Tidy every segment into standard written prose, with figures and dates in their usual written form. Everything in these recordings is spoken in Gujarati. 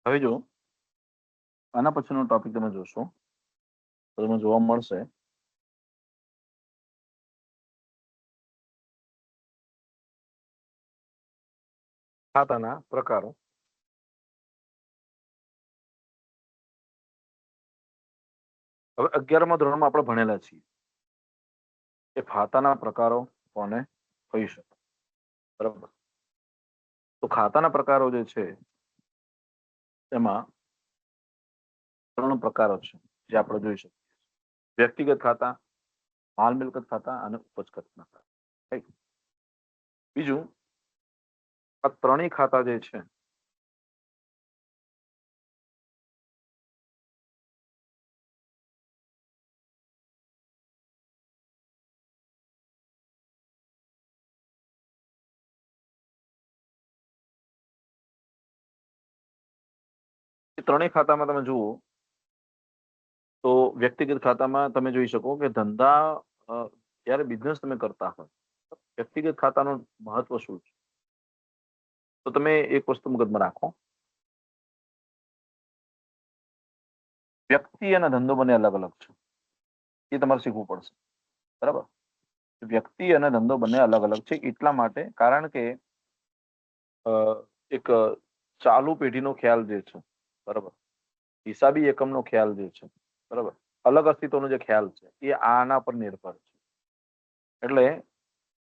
હવે જો આના પછીનો ટોપિક તમે જોશો તો તમને જોવા મળશે ખાતાના પ્રકારો. હવે 11મા ધોરણમાં આપણે ભણેલા છીએ કે ખાતાના પ્રકારો કોને કહી શકે. બરાબર. તો ખાતાના પ્રકારો જે છે એમાં 3 પ્રકારો છે જે આપણે જોઈ શકીએ. વ્યક્તિગત ખાતા, માલ મિલકત ખાતા અને ઉપજ ખર્ચના ખાતા. right? બીજું, આ ત્રણેય ખાતા જે છે એ ત્રણેય ખાતામાં તમે જુઓ તો વ્યક્તિગત ખાતામાં તમે જોઈ શકો કે ધંધા જ્યારે બિઝનેસ તમે કરતા હોય વ્યક્તિગત ખાતાનું મહત્વ શું છે. તો તમે એક વસ્તુ મગજમાં રાખો, વ્યક્તિ અને ધંધો બંને અલગ અલગ છે. એ તમારે શીખવું પડશે. બરાબર. વ્યક્તિ અને ધંધો બંને અલગ અલગ છે એટલા માટે કારણ કે એક ચાલુ પેઢીનો ખ્યાલ જે છે, બરાબર, હિસાબી એકમનો ખ્યાલ જે છે, બરાબર, અલગ અસ્તિત્વનો જે ખ્યાલ છે એ આના પર નિર્ભર છે. એટલે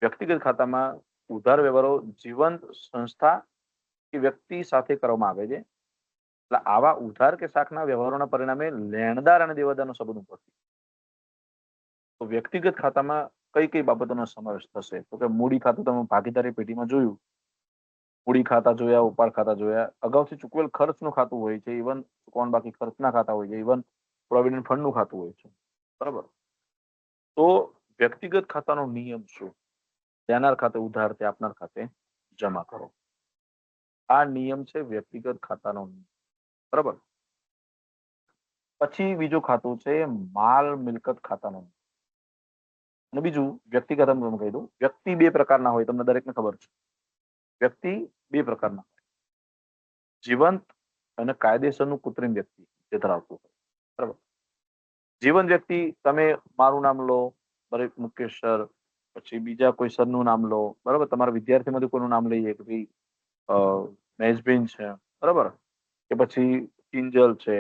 વ્યક્તિગત ખાતામાં ઉધાર વ્યવહારો જીવંત સંસ્થા કે વ્યક્તિ સાથે કરવામાં આવે છે. એટલે આવા ઉધાર કે શાખના વ્યવહારોના પરિણામે લેણદાર અને દેવાદારનો સંબંધ ઉભો થાય. તો વ્યક્તિગત ખાતામાં કઈ કઈ બાબતોનો સમાવેશ થશે તો કે મૂડી ખાતું તમે ભાગીદારી પેઢીમાં જોયું, મૂડી ખાતા જોયા, ઉપાડ ખાતા જોયા, અગાઉથી ચૂકવેલ ખર્ચનું ખાતું હોય છે, ઇવન ચૂકવણ બાકી ખર્ચના ખાતા હોય છે, ઇવન પ્રોવિડન્ટ ફંડનું ખાતું હોય છે. બરાબર. તો વ્યક્તિગત ખાતાનો નિયમ શું? દેનાર ખાતે ઉધાર તે આપનાર ખાતે જમા કરો. આ નિયમ છે વ્યક્તિગત ખાતાનો નિયમ. બરાબર. પછી બીજું ખાતું છે માલ મિલકત ખાતાનો. અને બીજું વ્યક્તિગત તમને કહી દઉં, વ્યક્તિ બે પ્રકારના હોય, તમને દરેકને ખબર છે. વ્યક્તિ બે પ્રકારના હોય, જીવંત અને કાયદેસરનું કૃત્રિમ વ્યક્તિ જે ધરાવતું હોય. બરાબર. જીવંત વ્યક્તિ તમે મારું નામ લો, બરાબર, મુકેશ સર, પછી બીજા કોઈ સરનું નામ લો, બરાબર, તમારા વિદ્યાર્થીમાંથી કોઈનું નામ લઈએ કે ભાઈ મહેશબેન છે, બરાબર, કે પછી કિંજલ છે,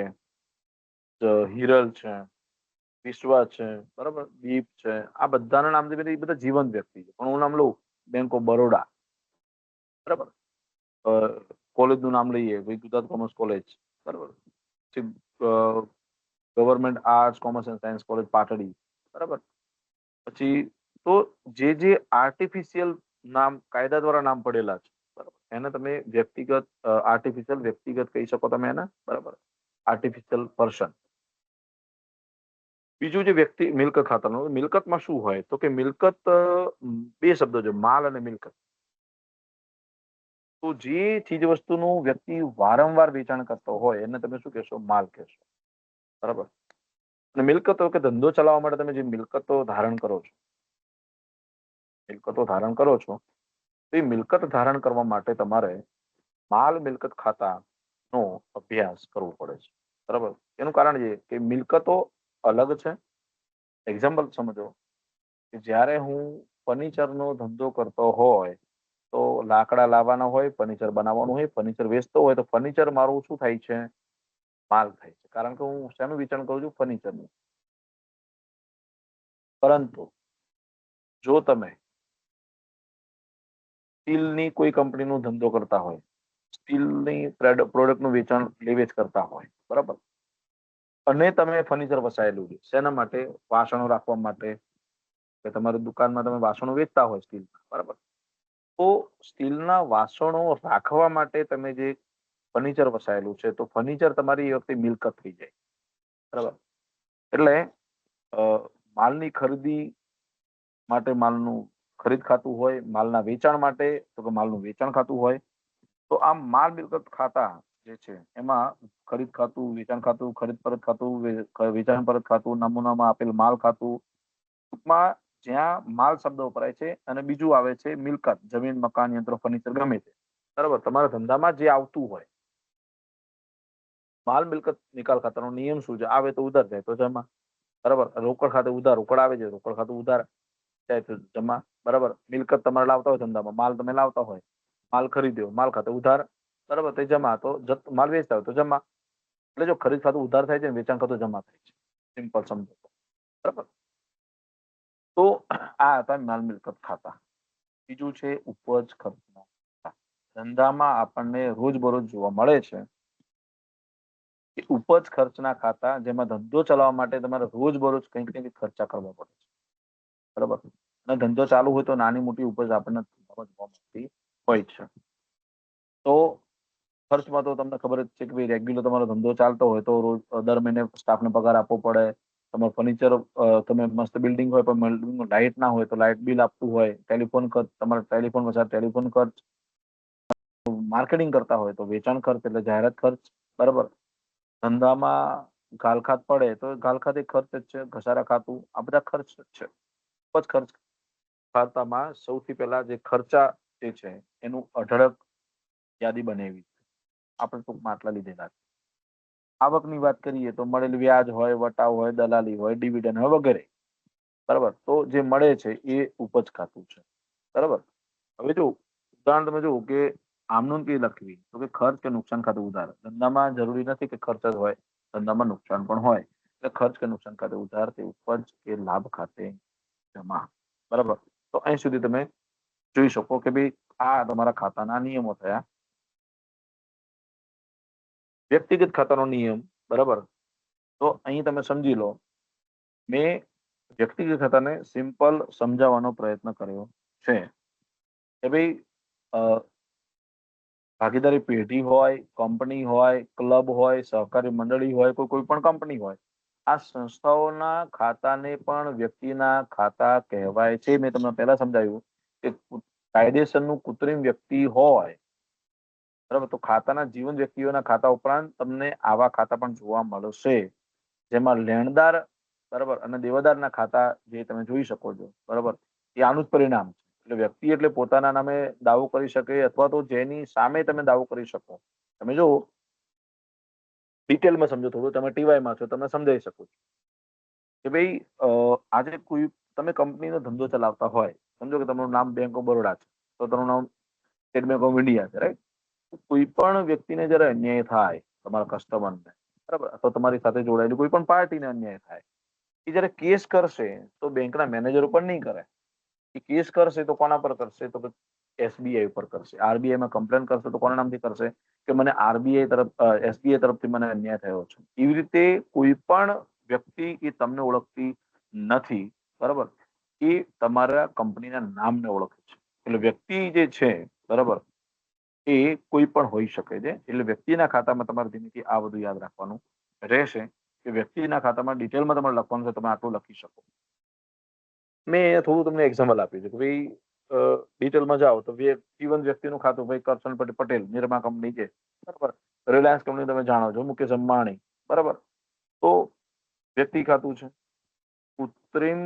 હિરલ છે, વિશ્વા છે, બરાબર, દીપ છે, આ બધાના નામ જે બધા જીવંત વ્યક્તિ છે. પણ હું નામ લઉં બેંક ઓફ બરોડા, બરાબર, કોલેજનું નામ લઈએ ભાઈ ગુજરાત કોમર્સ કોલેજ, બરાબર, government arts commerce and science college Patdi, બરાબર. પછી તો જે આર્ટિફિશિયલ નામ કાયદા દ્વારા નામ પડેલા છે, બરાબર, એને તમે વ્યક્તિગત આર્ટિફિશિયલ વ્યક્તિગત કહી શકો તમે એને, બરાબર, આર્ટિફિશિયલ પર્સન. બીજું જે વ્યક્તિ મિલકત ખાતાનું, મિલકતમાં શું હોય તો કે મિલકત બે શબ્દો છે, માલ અને મિલકત. તો જે ચીજ વસ્તુનું વ્યક્તિ વારંવાર વેચાણ કરતો હોય એને તમે શું કહેશો? માલ કહેશો. બરાબર. અને મિલકતો કે ધંધો ચલાવવા માટે તમે જે મિલકતો ધારણ કરો છો, તો એ મિલકત ધારણ કરવા માટે તમારે માલ મિલકત ખાતાનો અભ્યાસ કરવો પડે છે. બરાબર. એનું કારણ એ કે મિલકતો અલગ છે. એક્ઝામ્પલ સમજો કે જ્યારે હું ફર્નિચરનો ધંધો કરતો હોય તો લાકડા લાવવાના હોય, ફર્નિચર બનાવવાનું હોય, ફર્નિચર વેચતો હોય તો ફર્નિચર મારું શું થાય છે? માલ થાય છે. કારણ કે હું શેનું વેચાણ કરું છું? ફર્નિચરનું. પરંતુ જો તમે સ્ટીલની કોઈ કંપનીનો ધંધો કરતા હોય, સ્ટીલની પ્રોડક્ટનું વેચાણ લે-વેચ કરતા હોય, બરાબર, અને તમે ફર્નિચર વસાયેલું છે શેના માટે? વાસણો રાખવા માટે, કે તમારી દુકાનમાં તમે વાસણો વેચતા હોય સ્ટીલના, બરાબર, તો સ્ટીલના વાસણો રાખવા માટે તમે જે ફર્નિચર વસાયેલું છે તો ફર્નિચર તમારી એ વખતે મિલકત થઈ જાય. બરાબર. એટલે માલની ખરીદી માટે માલનું ખરીદ ખાતું હોય, માલના વેચાણ માટે તો કે માલનું વેચાણ ખાતું હોય. તો આમ માલ મિલકત ખાતા જે છે એમાં ખરીદ ખાતું, વેચાણ ખાતું, ખરીદ પરત ખાતું, વેચાણ પરત ખાતું, નમૂનામાં આપેલ માલ ખાતું, ટૂંકમાં જ્યાં માલ શબ્દ વપરાય છે. અને બીજું આવે છે મિલકત, જમીન, મકાન, યંત્રો, ફર્નિચર, ગમે તે, બરાબર, તમારા ધંધામાં જે આવતું હોય માલ મિલકત નિકાલ ખાતાનો નિયમ શું છે? આવે તો ઉધાર, જાય તો જમા. બરાબર. રોકડ ખાતે ઉધાર, રોકડ આવે છે, રોકડ ખાતે ઉધાર જાય તો જમા. બરાબર. મિલકત તમારે લાવતા હોય ધંધામાં, માલ તમે લાવતા હોય, માલ ખરીદ્યો, માલ ખાતે ઉધાર, બરાબર, તે જમા. તો માલ વેચતા હોય તો જમા. એટલે જો ખરીદ ખાતું ઉધાર થાય છે, વેચાણ ખાતું જમા થાય છે. સિમ્પલ સમજો. બરાબર. તો આ હતા માલ મિલકત ખાતા. બીજું છે ઉપજ ખર્ચના ખાતા. ધંધામાં આપણને રોજબરોજ જોવા મળે છે કે ઉપજ ખર્ચના ખાતા, જેમાં ધંધો ચલાવવા માટે તમારે રોજબરોજ કંઈક ને કંઈક ખર્ચા કરવા પડે છે. બરાબર. અને ધંધો ચાલુ હોય તો નાની મોટી ઉપજ આપણને જોવા મળતી હોય છે. તો ખર્ચમાં તો તમને ખબર જ છે કે ભાઈ રેગ્યુલર તમારો ધંધો ચાલતો હોય તો રોજ દર મહિને સ્ટાફને પગાર આપવો પડે. તમારું ફર્નિચર, તમે મસ્ત બિલ્ડિંગ હોય પણ બિલ્ડિંગમાં લાઇટ ના હોય તો લાઇટ બિલ આપવું હોય. ટેલિફોન ખર્ચ, તમારા ટેલિફોન ટેલિફોન ખર્ચ, માર્કેટિંગ કરતા હોય તો વેચાણ ખર્ચ એટલે જાહેરાત ખર્ચ. બરાબર. ધંધામાં ગાલખાત પડે તો ગાલખાત એક ખર્ચ જ છે. ઘસારા ખાતું, આ બધા ખર્ચ જ છે. ઉપજ ખર્ચ ખાતામાં સૌથી પહેલા જે ખર્ચા જે છે એનું અઢળક યાદી બનાવી આપણે ટૂંકમાં આટલા લીધેલા છે. આવકની વાત કરીએ તો મળેલ વ્યાજ હોય, વટાવ હોય, દલાલી હોય, ડિવિડન્ડ હોય વગેરે. બરાબર. તો જે મળે છે એ ઉપજ ખાતું છે. બરાબર. હવે જો ઉદાહરણ તમે જુઓ કે આમનું કઈ લખવી તો કે ખર્ચ કે નુકસાન ખાતું ઉધાર. ધંધામાં જરૂરી નથી કે ખર્ચ જ હોય, ધંધામાં નુકસાન પણ હોય. એટલે ખર્ચ કે નુકસાન ખાતે ઉધાર, તે ઉપજ કે લાભ ખાતે જમા. બરાબર. તો અહીં સુધી તમે જોઈ શકો કે ભાઈ આ તમારા ખાતાના નિયમો થયા. વ્યક્તિગત ખાતાનો નિયમ. બરાબર. તો અહીં તમે સમજી લો, મેં વ્યક્તિગત ખાતાને સિમ્પલ સમજાવવાનો પ્રયત્ન કર્યો છે કે ભાઈ ભાગીદારી પેઢી હોય, કંપની હોય, ક્લબ હોય, સહકારી મંડળી હોય, કોઈ પણ કંપની હોય, આ સંસ્થાઓના ખાતાને પણ વ્યક્તિના ખાતા કહેવાય છે. મેં તમને પહેલા સમજાવ્યું કે કાયદેસરનું કૃત્રિમ વ્યક્તિ હોય, બરાબર, તો ખાતાના જીવન વ્યક્તિઓના ખાતા ઉપરાંત તમને આવા ખાતા પણ જોવા મળશે, જેમાં લેણદાર, બરાબર, અને દેવાદારના ખાતા જે તમે જોઈ શકો છો. બરાબર. એ આનું જ પરિણામ છે. એટલે વ્યક્તિ એટલે પોતાના નામે દાવો કરી શકે અથવા તો જેની સામે તમે દાવો કરી શકો. તમે જો ડિટેલમાં સમજો, થોડું તમે ટીવાયમાં છો, તમે સમજાઈ શકો છો કે ભાઈ આજે કોઈ તમે કંપનીનો ધંધો ચલાવતા હોય, સમજો કે તમારું નામ બેંક ઓફ બરોડા છે તો તમારું નામ સ્ટેટ બેંક ઓફ ઇન્ડિયા છે, રાઈટ? કોઈ પણ વ્યક્તિને જયારે અન્યાય થાય, તમારા કસ્ટમરને, બરાબર, અથવા તમારી સાથે જોડાયેલી કોઈ પણ પાર્ટીને અન્યાય થાય, એ જયારે કેસ કરશે તો બેંકના મેનેજર ઉપર નહીં કરે. એ કેસ કરશે તો કોના પર કરશે? તો એસબીઆઈ ઉપર કરશે. આરબીઆઈ માં કમ્પ્લેન કરશે તો કોના નામથી કરશે? કે મને આરબીઆઈ એસબીઆઈ તરફથી મને અન્યાય થયો છે. એવી રીતે કોઈ પણ વ્યક્તિ એ તમને ઓળખતી નથી, બરાબર, એ તમારા કંપનીના નામને ઓળખે છે. એટલે વ્યક્તિ જે છે, બરાબર, એ કોઈ પણ હોઈ શકે છે. એટલે વ્યક્તિના ખાતામાં તમારે ધીમેથી આ બધું યાદ રાખવાનું રહેશે કે વ્યક્તિના ખાતામાં ડિટેલમાં તમારે લખવાનું છે, તમે આટલું લખી શકો. મેં થોડું તમને એક્ઝામ્પલ આપ્યું છે કે ભાઈ ડિટેલમાં જાઓ તો જીવન વ્યક્તિનું ખાતું, ભાઈ કરશન પટેલ, નિરમા કંપની છે, બરાબર, રિલાયન્સ કંપની તમે જાણો છો, મુકેશ અંબાણી, બરાબર. તો વ્યક્તિ ખાતું છે. કૃત્રિમ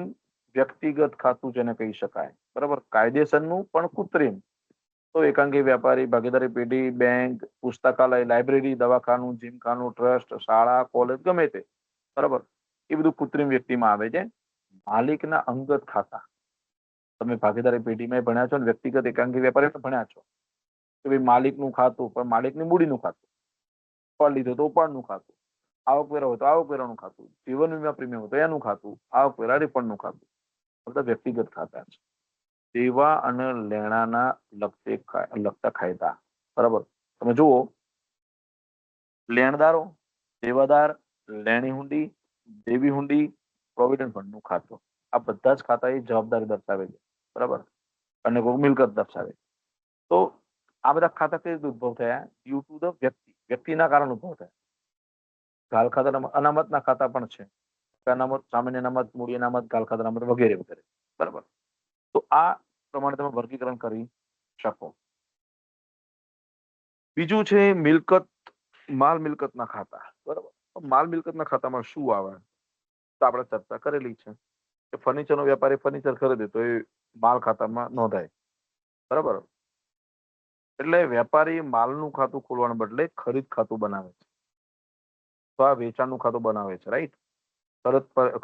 વ્યક્તિગત ખાતું જેને કહી શકાય, બરાબર, કાયદેસરનું પણ કૃત્રિમ. તો એકાંગી વ્યાપારી, ભાગીદારી પેઢી, બેંક, પુસ્તકાલય, લાઇબ્રેરી, દવાખાનું, જીમખાનું, ટ્રસ્ટ, શાળા, કોલેજ, ગમે તે, બરાબર, એ બધું કૃત્રિમ વ્યક્તિમાં આવે છે. માલિકના અંગત ખાતા, તમે ભાગીદારી પેઢીમાં ભણ્યા છો ને વ્યક્તિગત એકાંગી વેપારી ભણ્યા છો કે ભાઈ માલિકનું ખાતું, પણ માલિકની મૂડીનું ખાતું, ઉપાડ લીધો તો ઉપાડનું ખાતું, આવકવેરો હોય તો આવકવેરાનું ખાતું, જીવન વીમા પ્રીમિયમ હોય તો એનું ખાતું, આવકવેરા રિફંડનું ખાતું, બધા વ્યક્તિગત ખાતા છે. દેવા અને લેણાના લગતા કાયદા, બરાબર. તમે જુઓ, લેણદારો, દેવાદાર, લેણી હુંડી, દેવી હુંડી, પ્રોવિડન્ટ ફંડનું ખાતું, આ બધા જ ખાતા એ જવાબદારી દર્શાવે છે, બરાબર, અને કોઈ મિલકત દર્શાવે છે. તો આ બધા ખાતા કઈ રીતે ઉદ્ભવ થયા? ડ્યુ ટુ ધ વ્યક્તિના કારણે ઉદ્ભવ થયા. ગાલ ખાતા અનામતના ખાતા પણ છે. અનામત, સામાન્ય અનામત, મૂડી અનામત, ગાલ ખાતા અનામત વગેરે વગેરે, બરાબર. તો આ પ્રમાણે તમે વર્ગીકરણ કરી શકો. બીજું છે મિલકત, માલ મિલકતના ખાતા, બરાબર. માલ મિલકતના ખાતામાં શું આવે તો આપણે ચર્ચા કરેલી છે કે ફર્નિચરનો વેપારી ફર્નિચર ખરીદે તો એ માલ ખાતામાં નોંધાય, બરાબર. એટલે વેપારી માલનું ખાતું ખોલવાને બદલે ખરીદ ખાતું બનાવે છે. તો આ વેચાણનું ખાતું બનાવે છે, રાઈટ?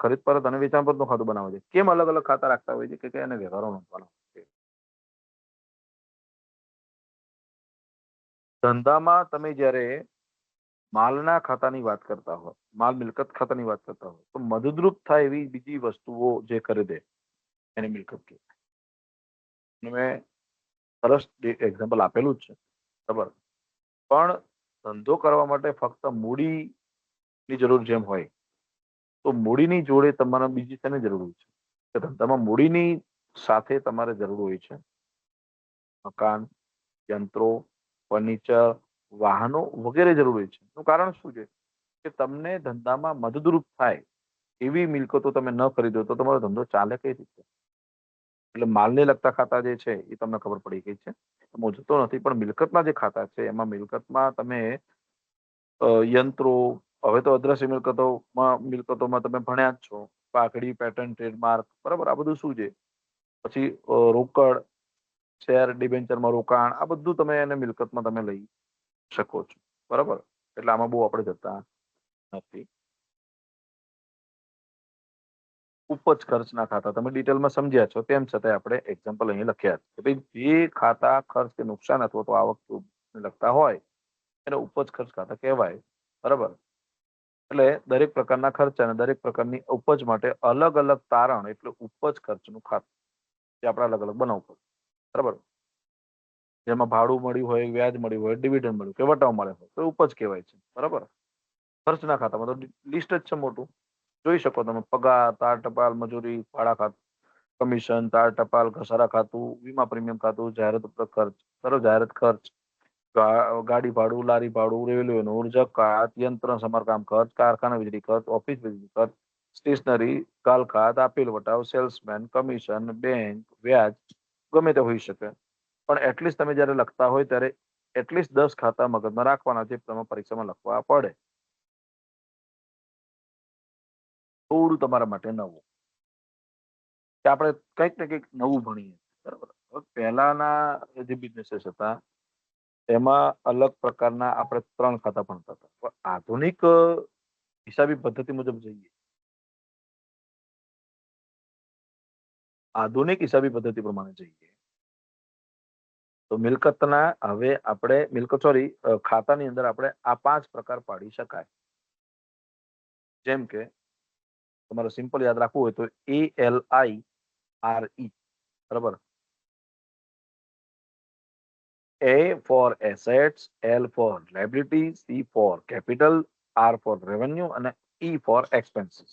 ખરીદ પરત અને વેચાણ પરતનું ખાતું બનાવે છે. કેમ અલગ અલગ ખાતા રાખતા હોય છે? કે એને વ્યવહારો નોંધવાના હોય છે. ધંધામાં તમે જ્યારે માલના ખાતાની વાત કરતા હોય, માલ મિલકત ખાતાની વાત કરતા હોય, તો મદદરૂપ થાય એવી બીજી વસ્તુઓ જે ખરીદે એને મિલકત કહેવાય. અને મેં સરસ એક્ઝામ્પલ આપેલું જ છે, બરાબર. પણ ધંધો કરવા માટે ફક્ત મૂડીની જરૂર જેમ હોય, તો મૂડીની જોડે તમારે બીજી શેની જરૂર હોય છે? કે ધંધામાં મૂડીની સાથે તમારે જરૂર હોય છે મકાન, યંત્રો, ફર્નિચર, વાહનો વગેરે જરૂર હોય છે. એનું કારણ શું છે? કે તમને ધંધામાં મદદરૂપ થાય એવી મિલકતો તમે ન ખરીદો તો તમારો ધંધો ચાલે કઈ રીતે? એટલે માલને લગતા ખાતા જે છે એ તમને ખબર પડી ગઈ છે. હું જતો નથી, પણ મિલકતના જે ખાતા છે એમાં મિલકતમાં તમે યંત્રો, હવે તો અદ્રશ્ય મિલકતોમાં તમે ભણ્યા જ છો, પાકડી, પેટર્ન, ટ્રેડમાર્ક, બરાબર. આ બધું શું છે? પછી રોકડ, શેર, ડિબેન્ચરમાં રોકાણ, આ બધું તમે એને મિલકતમાં તમે લઈ શકો છો, બરાબર. એટલે આમાં બહુ આપણે જતા નથી. ઉપજ ખર્ચના ખાતા તમે ડિટેલમાં સમજ્યા છો, તેમ છતાં આપણે એક્ઝામ્પલ અહીં લખ્યા છે કે ભાઈ જે ખાતા ખર્ચ કે નુકસાન અથવા તો આવક લગતા હોય એને ઉપજ ખર્ચ ખાતા કહેવાય, બરાબર. એટલે દરેક પ્રકારના ખર્ચ અને દરેક પ્રકારની ઉપજ માટે અલગ અલગ તારણ એટલે ઉપજ ખર્ચનું ખાતું જે આપણે અલગ અલગ બનાવવું પડે, બરાબર. જેમાં ભાડું મળ્યું હોય, વ્યાજ મળ્યું હોય, ડિવિડન્ડ મળ્યું કે વટાવ મળે હોય તો ઉપજ કહેવાય છે, બરાબર. ખર્ચના ખાતામાં તો લિસ્ટ જ છે મોટું, જોઈ શકો તમે. પગાર, તાર ટપાલ, મજૂરી, ભાડા ખાતું, કમિશન, તાર ટપાલ, ઘસારા ખાતું, વીમા પ્રીમિયમ ખાતું, જાહેરાત ઉપર ખર્ચ, બરાબર, જાહેરાત ખર્ચ, ગાડી ભાડું, લારી ભાડું, રેલવેનું, જકાત, યંત્ર સમારકામ ખર્ચ, કારખાના વીજળી ખર્ચ, ઓફિસ વીજળી ખર્ચ, સ્ટેશનરી, ગાલખાત, આપેલ વટાવ, સેલ્સમેન, કમિશન, બેંક, વ્યાજ, ગમે તે હોઈ શકે. પણ એટલીસ્ટ તમે જયારે લખતા હોય ત્યારે એટલીસ્ટ 10 ખાતા મગજમાં રાખવાના છે, તમે પરીક્ષામાં લખવા પડે. થોડું તમારા માટે નવું કે આપણે કંઈક ને કંઈક નવું ભણીએ, બરાબર. હવે પહેલાના જે બિઝનેસીસ હતા એમાં અલગ પ્રકારના આપણે 3 ખાતા ભણતા હતા. પણ આધુનિક હિસાબી પદ્ધતિ મુજબ જઈએ, આધુનિક હિસાબી પદ્ધતિ પ્રમાણે જઈએ તો મિલકતના હવે આપણે ખાતાની અંદર આપણે આ 5 પ્રકાર પાડી શકાય. જેમ કે તમારે સિમ્પલ યાદ રાખવું હોય તો ALIRE, બરાબર. A for assets, L for liability, C for capital, R for revenue અને E for expenses.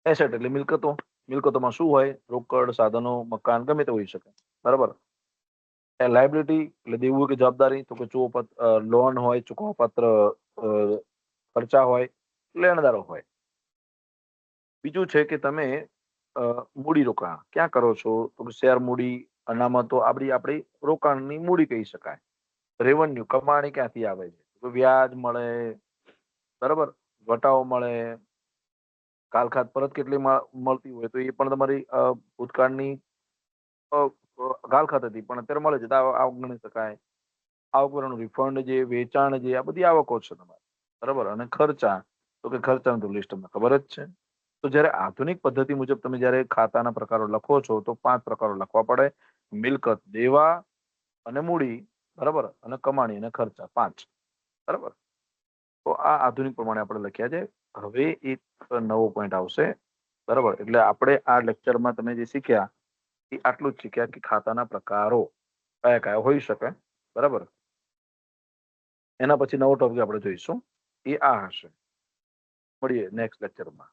એસેટ એટલે મિલકતો. મિલકતોમાં શું હોય? રોકડ, સાધનો, મકાન, ગમે તે હોઈ શકે, બરાબર. લાયબિલિટી એટલે દેવું કે જવાબદારી, તો કે લોન હોય, ચૂકવવાપાત્ર ખર્ચા હોય, લેણદારો હોય. બીજું છે કે તમે મૂડી રોકાણ ક્યાં કરો છો? તો કે શેર મૂડી, અનામતો, આપણી રોકાણની મૂડી કહી શકાય. રેવન્યુ કમાણી ક્યાંથી આવે છે? તો વ્યાજ મળે, બરાબર, વટાવો મળે, કાલખાત પરત કેટલી મળતી હોય તો એ પણ તમારી ભૂતકાળની ગાલખાત હતી પણ અત્યારે મળે છે તો આવક ગણી શકાય. આવકવેરાનું રિફંડ જે, વેચાણ જે, આ બધી આવકો છે તમારી, બરાબર. અને ખર્ચા, તો કે ખર્ચાનું તો લિસ્ટ તમને ખબર જ છે. તો જ્યારે આધુનિક પદ્ધતિ મુજબ તમે જ્યારે ખાતાના પ્રકારો લખો છો તો 5 પ્રકારો લખવા પડે: મિલકત, દેવા અને મૂડી, બરાબર, અને કમાણી અને ખર્ચા, 5, બરાબર. તો આ આધુનિક પ્રમાણે આપણે લખ્યા છે. હવે એક નવો પોઈન્ટ આવશે, બરાબર. એટલે આપણે આ લેક્ચરમાં તમે જે શીખ્યા એ આટલું જ શીખ્યા કે ખાતાના પ્રકારો કયા કયા હોઈ શકે, બરાબર. એના પછી નવો ટોપિક આપણે જોઈશું, એ આ હશે. મળીએ નેક્સ્ટ લેક્ચરમાં.